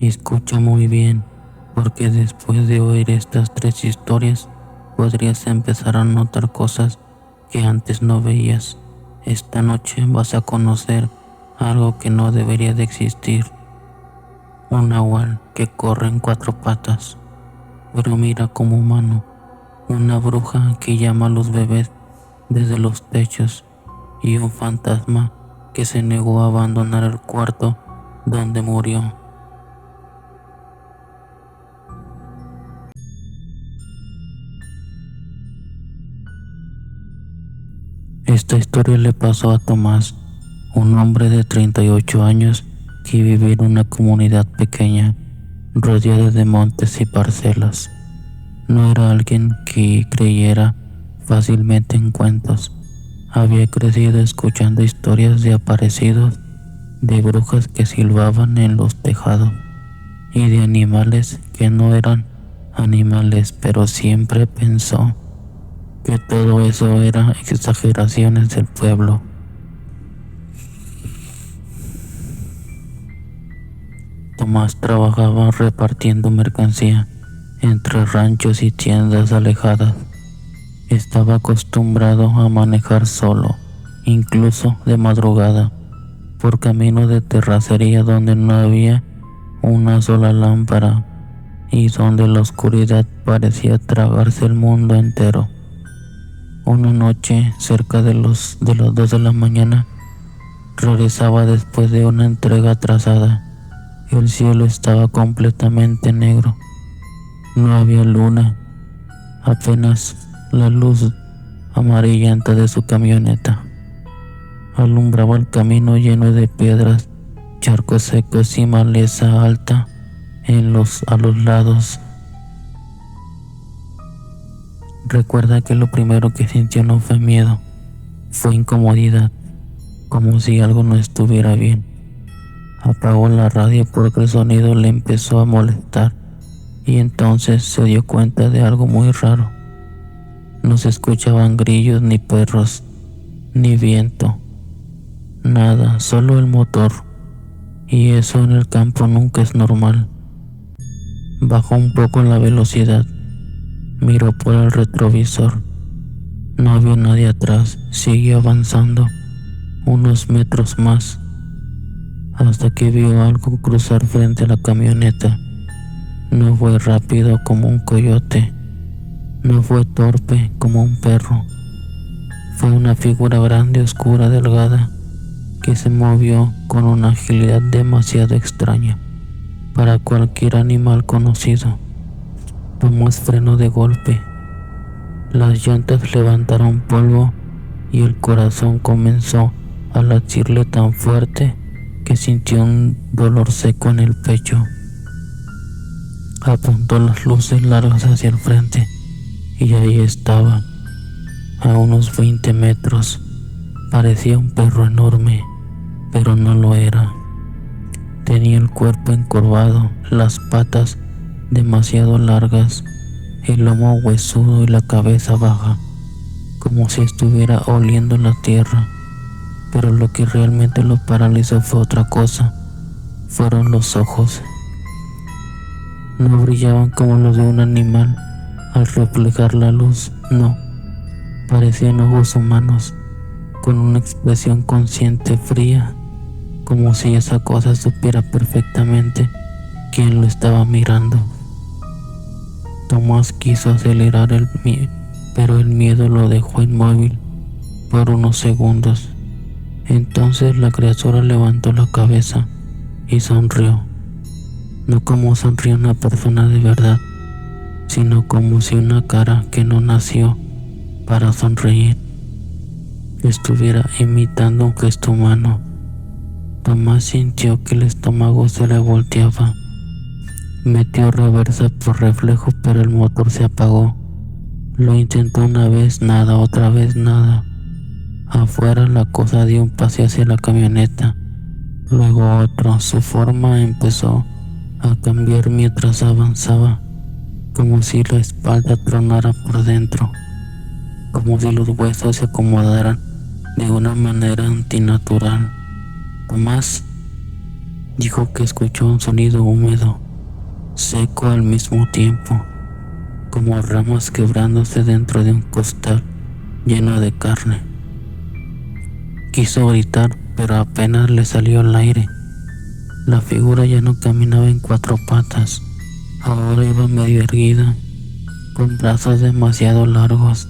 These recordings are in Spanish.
Escucha muy bien, porque después de oír estas 3 historias, podrías empezar a notar cosas que antes no veías. Esta noche vas a conocer algo que no debería de existir. Un nahual que corre en 4 patas, pero mira como humano. Una bruja que llama a los bebés desde los techos y un fantasma que se negó a abandonar el cuarto donde murió. Esta historia le pasó a Tomás, un hombre de 38 años que vivía en una comunidad pequeña, rodeada de montes y parcelas. No era alguien que creyera fácilmente en cuentos. Había crecido escuchando historias de aparecidos, de brujas que silbaban en los tejados y de animales que no eran animales, pero siempre pensó que todo eso era exageraciones del pueblo. Tomás trabajaba repartiendo mercancía entre ranchos y tiendas alejadas. Estaba acostumbrado a manejar solo, incluso de madrugada, por caminos de terracería donde no había una sola lámpara y donde la oscuridad parecía tragarse el mundo entero. Una noche, cerca de las 2 de la mañana, regresaba después de una entrega atrasada. El cielo estaba completamente negro. No había luna, apenas la luz amarillenta de su camioneta alumbraba el camino lleno de piedras, charcos secos y maleza alta a los lados. Recuerda que lo primero que sintió no fue miedo, fue incomodidad, como si algo no estuviera bien. Apagó la radio porque el sonido le empezó a molestar y entonces se dio cuenta de algo muy raro. No se escuchaban grillos ni perros, ni viento, nada, solo el motor, y eso en el campo nunca es normal. Bajó un poco la velocidad, miró por el retrovisor, no había nadie atrás, siguió avanzando unos metros más, hasta que vio algo cruzar frente a la camioneta. No fue rápido como un coyote, no fue torpe como un perro, fue una figura grande, oscura, delgada, que se movió con una agilidad demasiado extraña para cualquier animal conocido. Tomás frenó de golpe, las llantas levantaron polvo y el corazón comenzó a latirle tan fuerte que sintió un dolor seco en el pecho. Apuntó las luces largas hacia el frente y ahí estaba, a unos 20 metros. Parecía un perro enorme, pero no lo era. Tenía el cuerpo encorvado, las patas demasiado largas, el lomo huesudo y la cabeza baja, como si estuviera oliendo la tierra. Pero lo que realmente lo paralizó fue otra cosa, fueron los ojos. No brillaban como los de un animal al reflejar la luz, no, parecían ojos humanos, con una expresión consciente fría, como si esa cosa supiera perfectamente quién lo estaba mirando. Tomás quiso acelerar pero el miedo lo dejó inmóvil por unos segundos. Entonces la criatura levantó la cabeza y sonrió, no como sonríe una persona de verdad, sino como si una cara que no nació para sonreír estuviera imitando un gesto humano. Tomás sintió que el estómago se le volteaba. Metió reversa por reflejo, pero el motor se apagó. Lo intentó una vez, nada, otra vez, nada. Afuera la cosa dio un paseo hacia la camioneta, luego otro. Su forma empezó a cambiar mientras avanzaba, como si la espalda tronara por dentro, como si los huesos se acomodaran de una manera antinatural. Tomás Dijo que escuchó un sonido húmedo, seco al mismo tiempo, como ramas quebrándose dentro de un costal lleno de carne. Quiso gritar, pero apenas le salió el aire. La figura ya no caminaba en cuatro patas, ahora iba medio erguida, con brazos demasiado largos,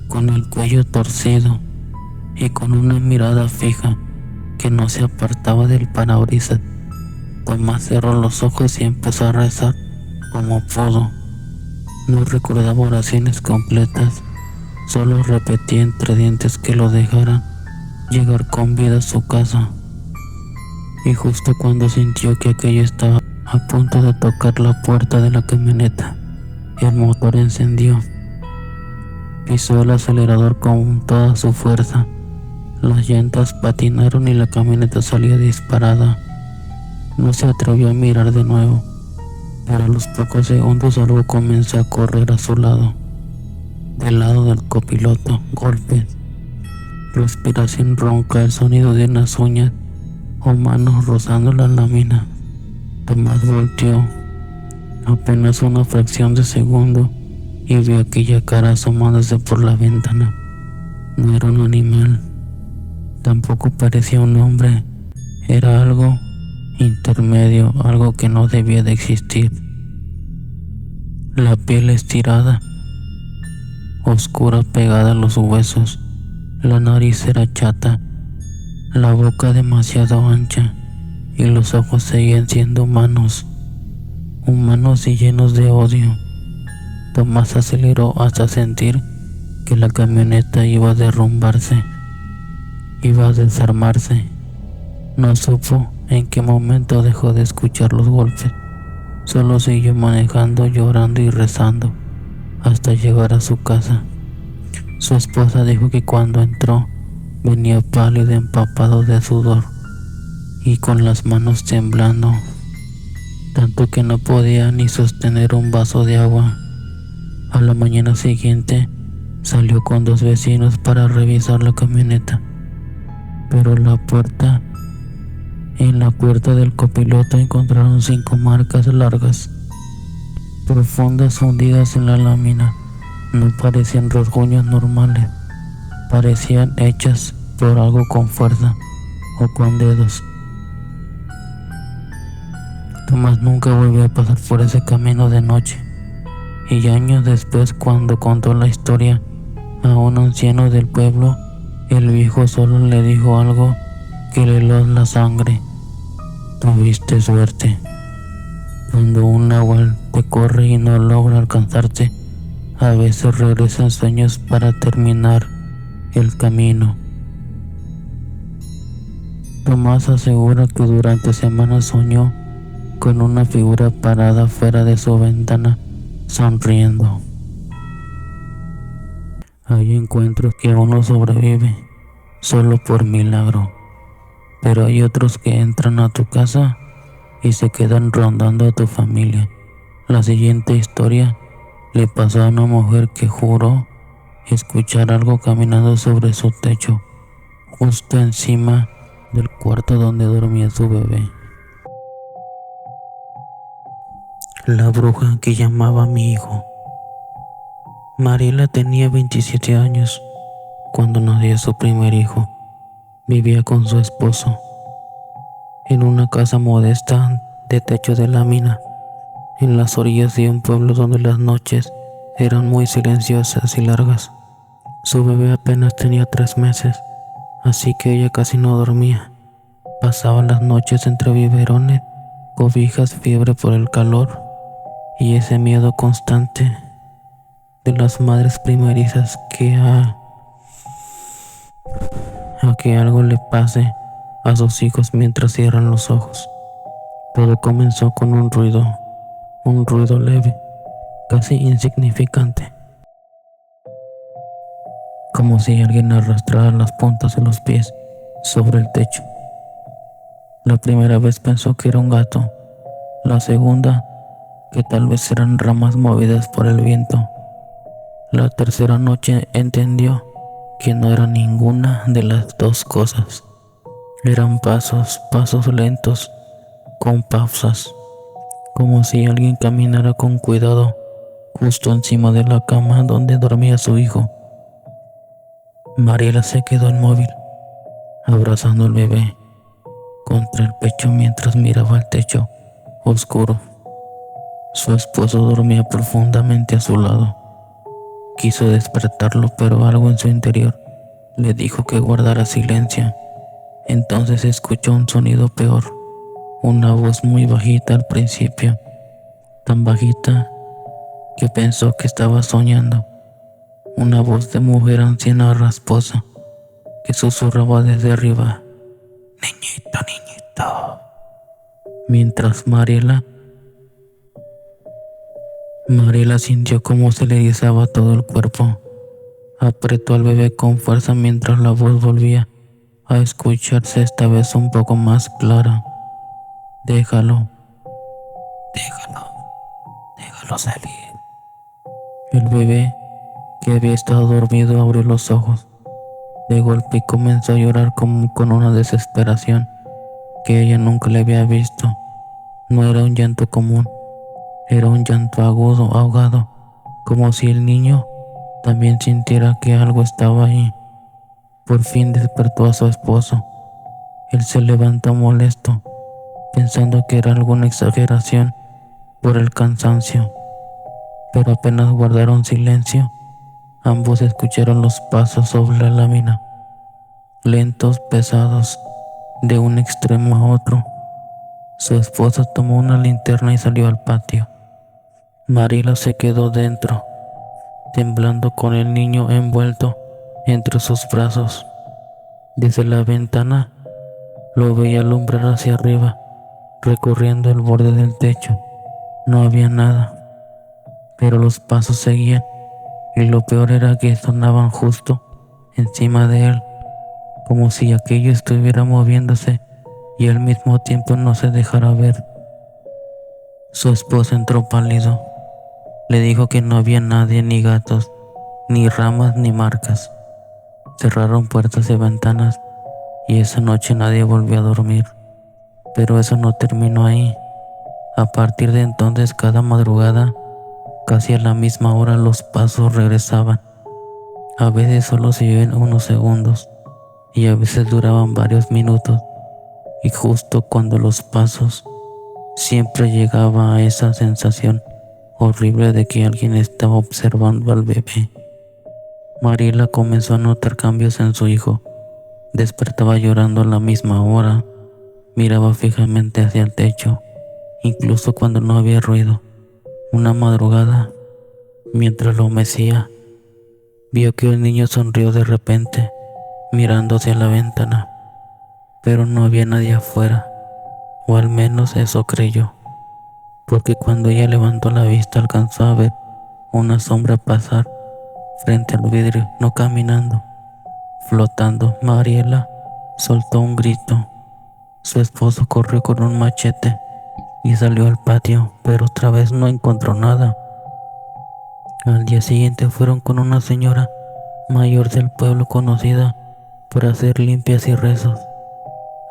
con el cuello torcido y con una mirada fija que no se apartaba del parabrisas. Tomás cerró los ojos y empezó a rezar como pudo. No recordaba oraciones completas, solo repetía entre dientes que lo dejaran llegar con vida a su casa. Y justo cuando sintió que aquello estaba a punto de tocar la puerta de la camioneta, el motor encendió. Pisó el acelerador con toda su fuerza. Las llantas patinaron y la camioneta salió disparada. No se atrevió a mirar de nuevo, pero a los pocos segundos algo comenzó a correr a su lado. Del lado del copiloto, golpes, respiración ronca, el sonido de unas uñas o manos rozando la lámina. Tomás volteó apenas una fracción de segundo y vio aquella cara asomándose por la ventana. No era un animal, tampoco parecía un hombre, era algo intermedio, algo que no debía de existir. La piel estirada, oscura pegada a los huesos, la nariz era chata, la boca demasiado ancha y los ojos seguían siendo humanos y llenos de odio. Tomás aceleró hasta sentir que la camioneta iba a derrumbarse, iba a desarmarse. No supo en qué momento dejó de escuchar los golpes, solo siguió manejando, llorando y rezando hasta llegar a su casa. Su esposa dijo que cuando entró venía pálido, empapado de sudor y con las manos temblando, tanto que no podía ni sostener un vaso de agua. A la mañana siguiente salió con dos vecinos para revisar la camioneta, pero en la puerta del copiloto encontraron 5 marcas largas, profundas, hundidas en la lámina. No parecían rasguños normales, parecían hechas por algo con fuerza o con dedos. Tomás nunca volvió a pasar por ese camino de noche, y años después, cuando contó la historia a un anciano del pueblo, el viejo solo le dijo algo que le heló la sangre: tuviste suerte. Cuando un nahual te corre y no logra alcanzarte, a veces regresan sueños para terminar el camino. Tomás asegura que durante semanas soñó con una figura parada fuera de su ventana, sonriendo. Hay encuentros que uno sobrevive solo por milagro, pero hay otros que entran a tu casa y se quedan rondando a tu familia. La siguiente historia le pasó a una mujer que juró escuchar algo caminando sobre su techo, justo encima del cuarto donde dormía su bebé. La bruja que llamaba a mi hijo. Mariela tenía 27 años cuando nació su primer hijo. Vivía con su esposo en una casa modesta de techo de lámina en las orillas de un pueblo donde las noches eran muy silenciosas y largas. Su bebé apenas tenía 3 meses, así que ella casi no dormía. Pasaba las noches entre biberones, cobijas, fiebre por el calor y ese miedo constante de las madres primerizas a que algo le pase a sus hijos mientras cierran los ojos. Todo comenzó con un ruido leve, casi insignificante, como si alguien arrastrara las puntas de los pies sobre el techo. La primera vez pensó que era un gato, la segunda que tal vez eran ramas movidas por el viento. La tercera noche entendió que no era ninguna de las dos cosas. Eran pasos lentos, con pausas, como si alguien caminara con cuidado justo encima de la cama donde dormía su hijo. Mariela se quedó inmóvil, abrazando al bebé contra el pecho mientras miraba el techo oscuro. Su esposo dormía profundamente a su lado. Quiso despertarlo, pero algo en su interior le dijo que guardara silencio. Entonces escuchó un sonido peor, una voz muy bajita al principio, tan bajita que pensó que estaba soñando. Una voz de mujer anciana rasposa que susurraba desde arriba: niñito, niñito. Mientras Mariela sintió cómo se le erizaba todo el cuerpo. Apretó al bebé con fuerza mientras la voz volvía a escucharse, esta vez un poco más clara. Déjalo, déjalo, déjalo salir. El bebé, que había estado dormido, abrió los ojos de golpe y comenzó a llorar como con una desesperación que ella nunca le había visto. No era un llanto común, era un llanto agudo, ahogado, como si el niño también sintiera que algo estaba ahí. Por fin despertó a su esposo. Él se levantó molesto, pensando que era alguna exageración por el cansancio, pero apenas guardaron silencio, ambos escucharon los pasos sobre la lámina, lentos, pesados, de un extremo a otro. Su esposa tomó una linterna y salió al patio. Mariela se quedó dentro, temblando con el niño envuelto entre sus brazos. Desde la ventana lo veía alumbrar hacia arriba, recorriendo el borde del techo. No había nada, pero los pasos seguían, y lo peor era que sonaban justo encima de él, como si aquello estuviera moviéndose y al mismo tiempo no se dejara ver. Su esposo entró pálido. Le dijo que no había nadie, ni gatos, ni ramas, ni marcas. Cerraron puertas y ventanas, y esa noche nadie volvió a dormir. Pero eso no terminó ahí. A partir de entonces, cada madrugada, casi a la misma hora, los pasos regresaban. A veces solo se oían unos segundos, y a veces duraban varios minutos. Y justo cuando los pasos, siempre llegaba a esa sensación horrible de que alguien estaba observando al bebé. Mariela comenzó a notar cambios en su hijo. Despertaba llorando a la misma hora, miraba fijamente hacia el techo, incluso cuando no había ruido. Una madrugada, mientras lo mecía, vio que el niño sonrió de repente, mirando hacia la ventana, pero no había nadie afuera, o al menos eso creyó, porque cuando ella levantó la vista alcanzó a ver una sombra pasar frente al vidrio, no caminando, flotando. Mariela soltó un grito. Su esposo corrió con un machete y salió al patio, pero otra vez no encontró nada. Al día siguiente fueron con una señora mayor del pueblo conocida por hacer limpias y rezos.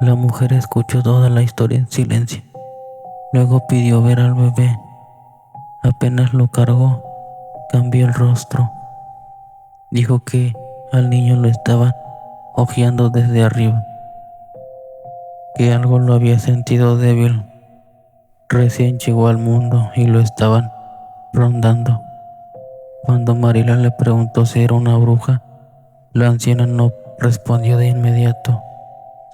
La mujer escuchó toda la historia en silencio. Luego pidió ver al bebé. Apenas lo cargó, cambió el rostro. Dijo que al niño lo estaba hojeando desde arriba, que algo lo había sentido débil. Recién llegó al mundo y lo estaban rondando. Cuando Mariela le preguntó si era una bruja, la anciana no respondió de inmediato.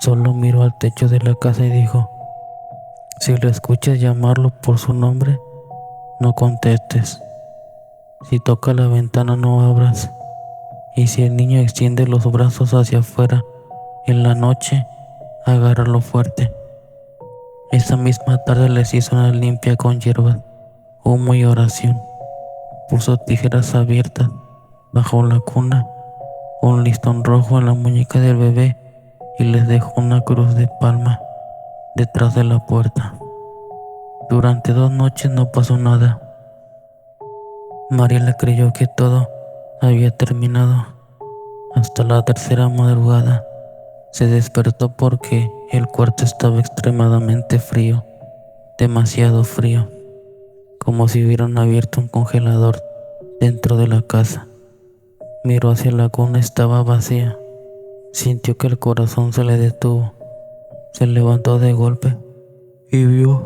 Solo miró al techo de la casa y dijo: si lo escuchas llamarlo por su nombre, no contestes. Si toca la ventana, no abras. Y si el niño extiende los brazos hacia afuera en la noche, agárralo fuerte. Esa misma tarde les hizo una limpia con hierbas, humo y oración. Puso tijeras abiertas bajo la cuna, un listón rojo en la muñeca del bebé y les dejó una cruz de palma detrás de la puerta. Durante 2 noches no pasó nada. Mariela creyó que todo había terminado. Hasta la tercera madrugada se despertó porque el cuarto estaba extremadamente frío. demasiado frío, como si hubieran abierto un congelador dentro de la casa. Miró hacia la cuna, estaba vacía. Sintió que el corazón se le detuvo. Se levantó de golpe y vio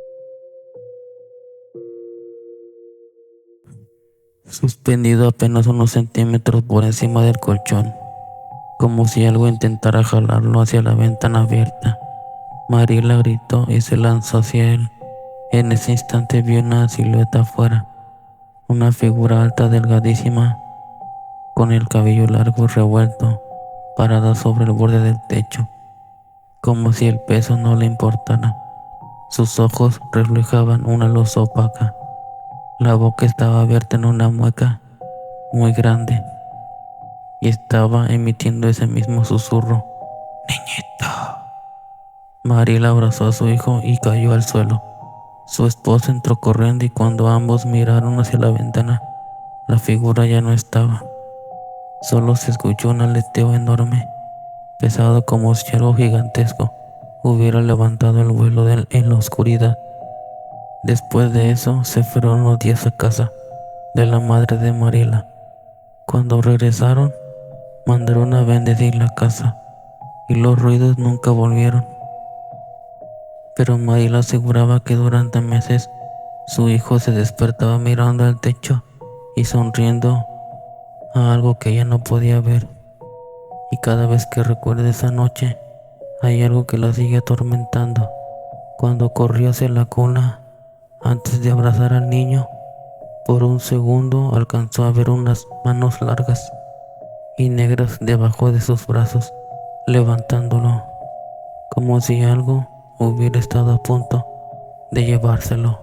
suspendido apenas unos centímetros por encima del colchón, como si algo intentara jalarlo hacia la ventana abierta. Mariela gritó y se lanzó hacia él. En ese instante vio una silueta afuera, una figura alta, delgadísima, con el cabello largo y revuelto, parada sobre el borde del techo, como si el peso no le importara. Sus ojos reflejaban una luz opaca. La boca estaba abierta en una mueca muy grande y estaba emitiendo ese mismo susurro: «Niñito». Mariela abrazó a su hijo y cayó al suelo. Su esposo entró corriendo y cuando ambos miraron hacia la ventana, la figura ya no estaba. Solo se escuchó un aleteo enorme, pesado, como si algo gigantesco hubiera levantado el vuelo en la oscuridad. Después de eso, se fueron unos días a casa de la madre de Mariela. Cuando regresaron, mandaron a bendecir la casa y los ruidos nunca volvieron. Pero Mariela aseguraba que durante meses su hijo se despertaba mirando al techo y sonriendo a algo que ella no podía ver. Y cada vez que recuerda esa noche, hay algo que la sigue atormentando. Cuando corrió hacia la cuna, antes de abrazar al niño, por un segundo alcanzó a ver unas manos largas y negras debajo de sus brazos, levantándolo, como si algo hubiera estado a punto de llevárselo.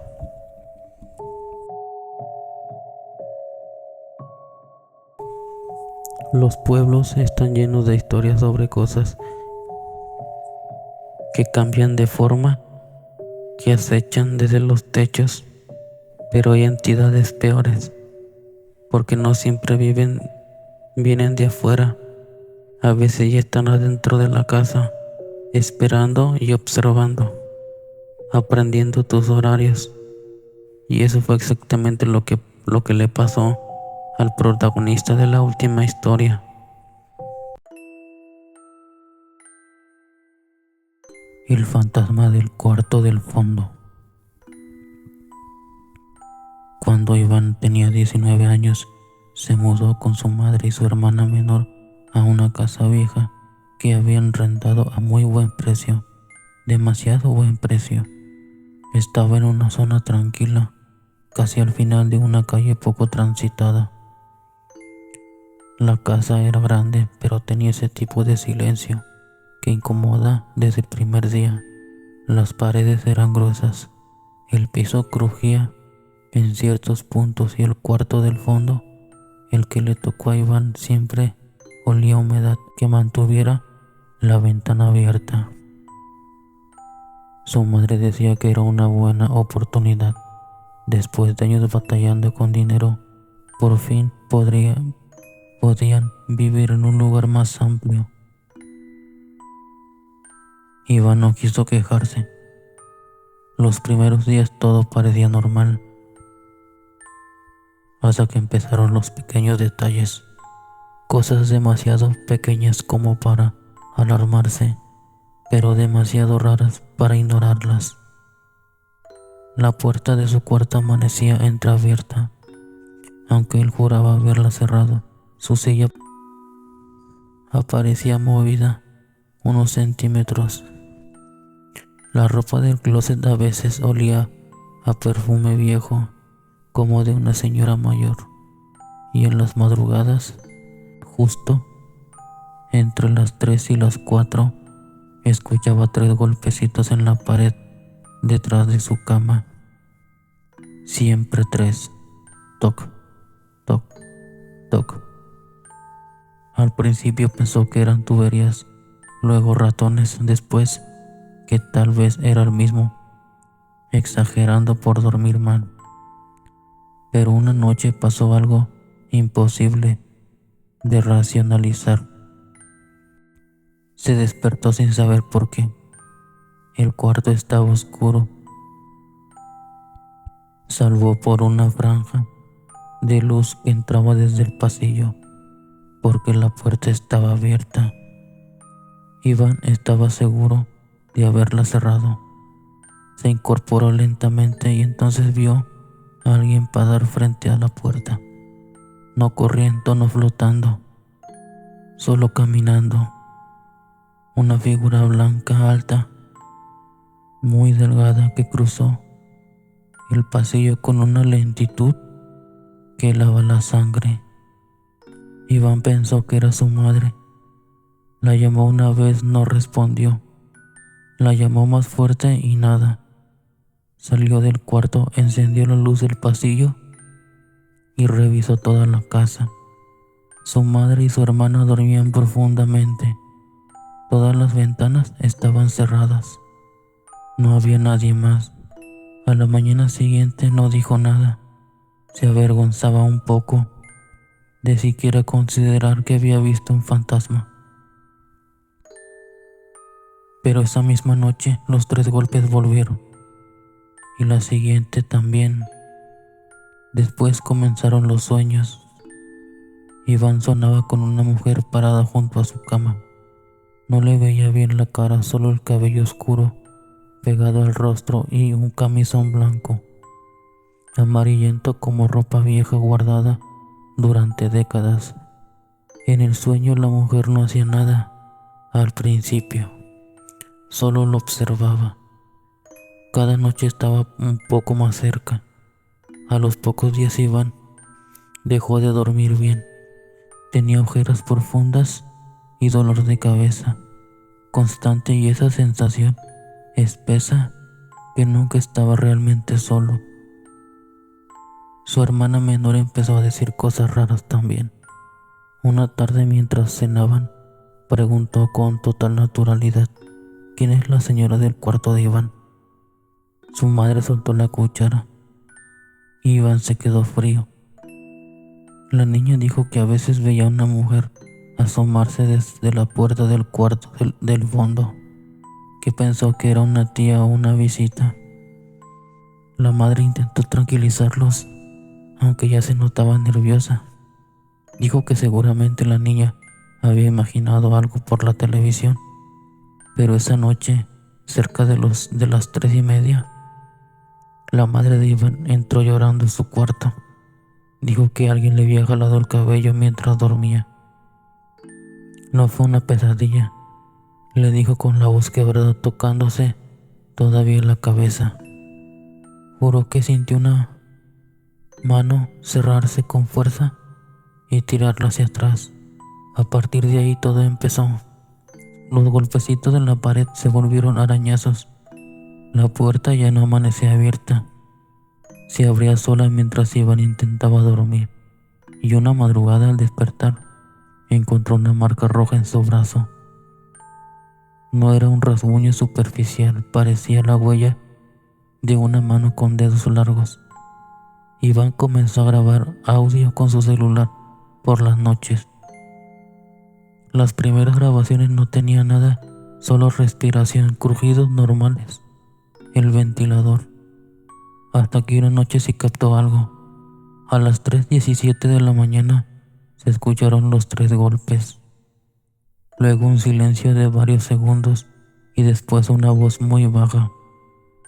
Los pueblos están llenos de historias sobre cosas que cambian de forma, que acechan desde los techos, pero hay entidades peores, porque no siempre vienen de afuera. A veces ya están adentro de la casa, esperando y observando, aprendiendo tus horarios. Y eso fue exactamente lo que le pasó al protagonista de la última historia. El fantasma del cuarto del fondo. Cuando Iván tenía 19 años, se mudó con su madre y su hermana menor a una casa vieja que habían rentado a muy buen precio, demasiado buen precio. Estaba en una zona tranquila, casi al final de una calle poco transitada. La casa era grande, pero tenía ese tipo de silencio que incomoda desde el primer día. Las paredes eran gruesas, el piso crujía en ciertos puntos y el cuarto del fondo, el que le tocó a Iván, siempre olía a humedad que mantuviera la ventana abierta. Su madre decía que era una buena oportunidad. Después de años batallando con dinero, por fin podían vivir en un lugar más amplio. Iván no quiso quejarse. Los primeros días todo parecía normal, hasta que empezaron los pequeños detalles, cosas demasiado pequeñas como para alarmarse, pero demasiado raras para ignorarlas. La puerta de su cuarto amanecía entreabierta, aunque él juraba haberla cerrado. Su silla aparecía movida unos centímetros. La ropa del closet a veces olía a perfume viejo, como de una señora mayor, y en las madrugadas, justo entre las 3 y las 4, escuchaba 3 golpecitos en la pared detrás de su cama. Siempre 3. Toc, toc, toc. Al principio pensó que eran tuberías, luego ratones, después que tal vez era el mismo, exagerando por dormir mal. Pero una noche pasó algo imposible de racionalizar. Se despertó sin saber por qué. El cuarto estaba oscuro salvo por una franja de luz que entraba desde el pasillo, porque la puerta estaba abierta. Iván estaba seguro de haberla cerrado. Se incorporó lentamente y entonces vio a alguien pasar frente a la puerta, no corriendo, no flotando, solo caminando. Una figura blanca alta, muy delgada, que cruzó el pasillo con una lentitud que helaba la sangre. Iván pensó que era su madre. La llamó una vez, no respondió. La llamó más fuerte y nada. Salió del cuarto, encendió la luz del pasillo y revisó toda la casa. Su madre y su hermana dormían profundamente. Todas las ventanas estaban cerradas. No había nadie más. A la mañana siguiente no dijo nada. Se avergonzaba un poco de siquiera considerar que había visto un fantasma. Pero esa misma noche los 3 golpes volvieron, y la siguiente también. Después comenzaron los sueños. Iván sonaba con una mujer parada junto a su cama. No le veía bien la cara, solo el cabello oscuro pegado al rostro y un camisón blanco, amarillento como ropa vieja guardada durante décadas. En el sueño la mujer no hacía nada al principio, solo lo observaba. Cada noche estaba un poco más cerca. A los pocos días Iván dejó de dormir bien. Tenía ojeras profundas y dolor de cabeza constante y esa sensación espesa que nunca estaba realmente solo. Su hermana menor empezó a decir cosas raras también. Una tarde mientras cenaban, preguntó con total naturalidad: ¿quién es la señora del cuarto de Iván? Su madre soltó la cuchara y Iván se quedó frío. La niña dijo que a veces veía a una mujer asomarse desde la puerta del cuarto del fondo, que pensó que era una tía o una visita. La madre intentó tranquilizarlos, aunque ya se notaba nerviosa. Dijo que seguramente la niña había imaginado algo por la televisión, pero esa noche, cerca de las 3:30, la madre de Iván entró llorando en su cuarto. Dijo que alguien le había jalado el cabello mientras dormía. No fue una pesadilla, le dijo con la voz quebrada, tocándose todavía la cabeza. Juró que sintió una mano cerrarse con fuerza y tirarla hacia atrás. A partir de ahí todo empezó. Los golpecitos en la pared se volvieron arañazos. La puerta ya no amanecía abierta. Se abría sola mientras Iván intentaba dormir. Y una madrugada, al despertar, encontró una marca roja en su brazo. No era un rasguño superficial, parecía la huella de una mano con dedos largos. Iván comenzó a grabar audio con su celular por las noches. Las primeras grabaciones no tenían nada, solo respiración, crujidos normales, el ventilador. Hasta que una noche sí captó algo. A las 3:17 de la mañana se escucharon los 3 golpes. Luego un silencio de varios segundos y después una voz muy baja,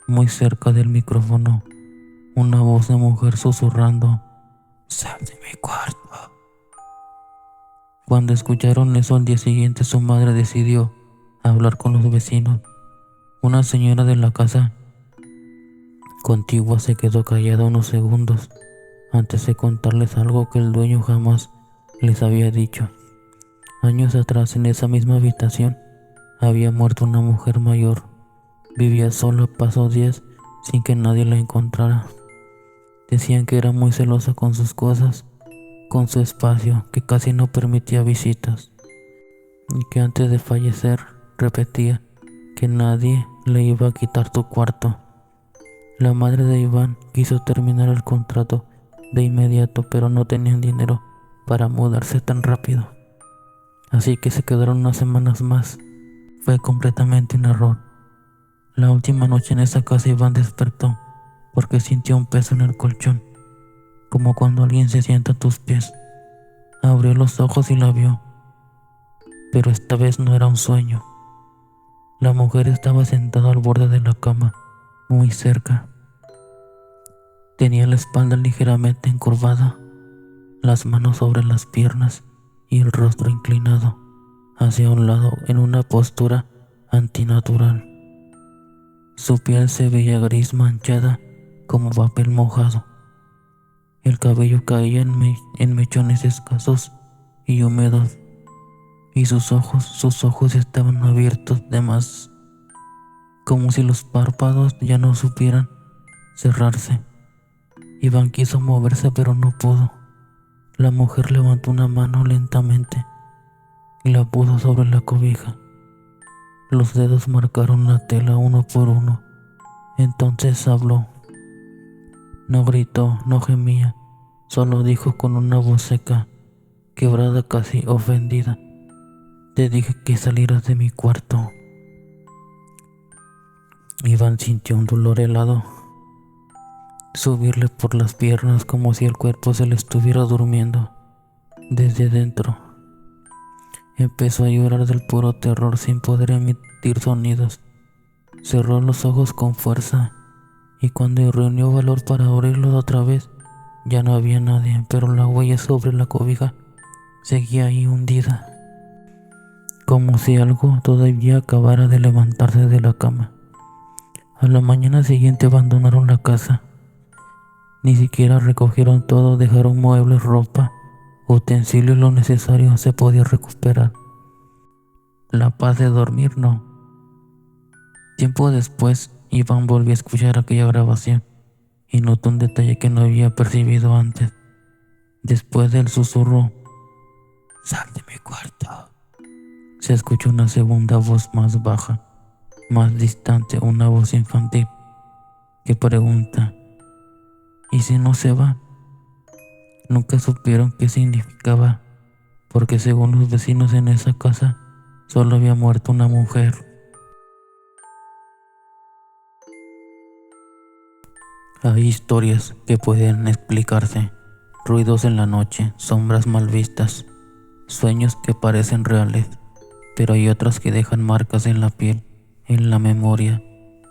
muy cerca del micrófono. Una voz de mujer susurrando: «Sal de mi cuarto». Cuando escucharon eso al día siguiente, su madre decidió hablar con los vecinos. Una señora de la casa contigua se quedó callada unos segundos antes de contarles algo que el dueño jamás les había dicho. Años atrás, en esa misma habitación, había muerto una mujer mayor. Vivía sola, pasó días sin que nadie la encontrara. Decían que era muy celosa con sus cosas, con su espacio, que casi no permitía visitas, y que antes de fallecer repetía que nadie le iba a quitar tu cuarto. La madre de Iván quiso terminar el contrato de inmediato, pero no tenían dinero para mudarse tan rápido. Así que se quedaron unas semanas más. Fue completamente un error. La última noche en esa casa Iván despertó porque sintió un peso en el colchón, como cuando alguien se sienta a tus pies. Abrió los ojos y la vio, pero esta vez no era un sueño. La mujer estaba sentada al borde de la cama, muy cerca. Tenía la espalda ligeramente encorvada, las manos sobre las piernas y el rostro inclinado hacia un lado en una postura antinatural. Su piel se veía gris manchada como papel mojado. El cabello caía en mechones escasos y húmedos, y sus ojos estaban abiertos de más, como si los párpados ya no supieran cerrarse. Iván quiso moverse pero no pudo. La mujer levantó una mano lentamente y la puso sobre la cobija. Los dedos marcaron la tela uno por uno. Entonces habló. No gritó, no gemía, solo dijo con una voz seca, quebrada, casi ofendida: te dije que salieras de mi cuarto. Iván sintió un dolor helado subirle por las piernas, como si el cuerpo se le estuviera durmiendo desde dentro. Empezó a llorar del puro terror sin poder emitir sonidos. Cerró los ojos con fuerza y cuando reunió valor para abrirlos otra vez, ya no había nadie, pero la huella sobre la cobija seguía ahí hundida, como si algo todavía acabara de levantarse de la cama. A la mañana siguiente abandonaron la casa. Ni siquiera recogieron todo, dejaron muebles, ropa, utensilios, lo necesario se podía recuperar. La paz de dormir no. Tiempo después, Iván volvió a escuchar aquella grabación y notó un detalle que no había percibido antes. Después del susurro, sal de mi cuarto, se escuchó una segunda voz más baja, más distante, una voz infantil que pregunta: ¿y si no se va? Nunca supieron qué significaba, porque según los vecinos en esa casa, solo había muerto una mujer. Hay historias que pueden explicarse: ruidos en la noche, sombras mal vistas, sueños que parecen reales, pero hay otras que dejan marcas en la piel, en la memoria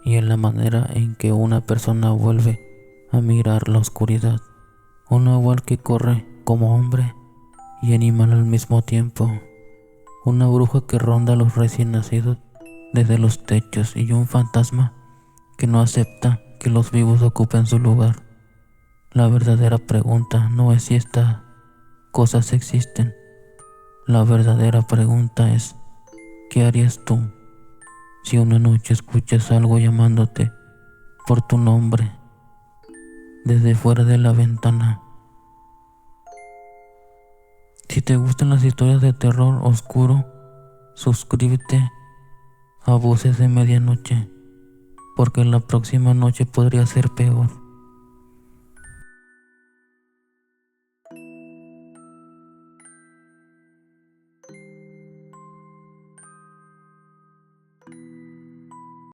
y en la manera en que una persona vuelve a mirar la oscuridad. Un nahual que corre como hombre y animal al mismo tiempo. Una bruja que ronda a los recién nacidos desde los techos y un fantasma que no acepta que los vivos ocupen su lugar. La verdadera pregunta no es si estas cosas existen. La verdadera pregunta es: ¿qué harías tú si una noche escuchas algo llamándote por tu nombre desde fuera de la ventana? Si te gustan las historias de terror oscuro, suscríbete a Voces de Medianoche, porque la próxima noche podría ser peor.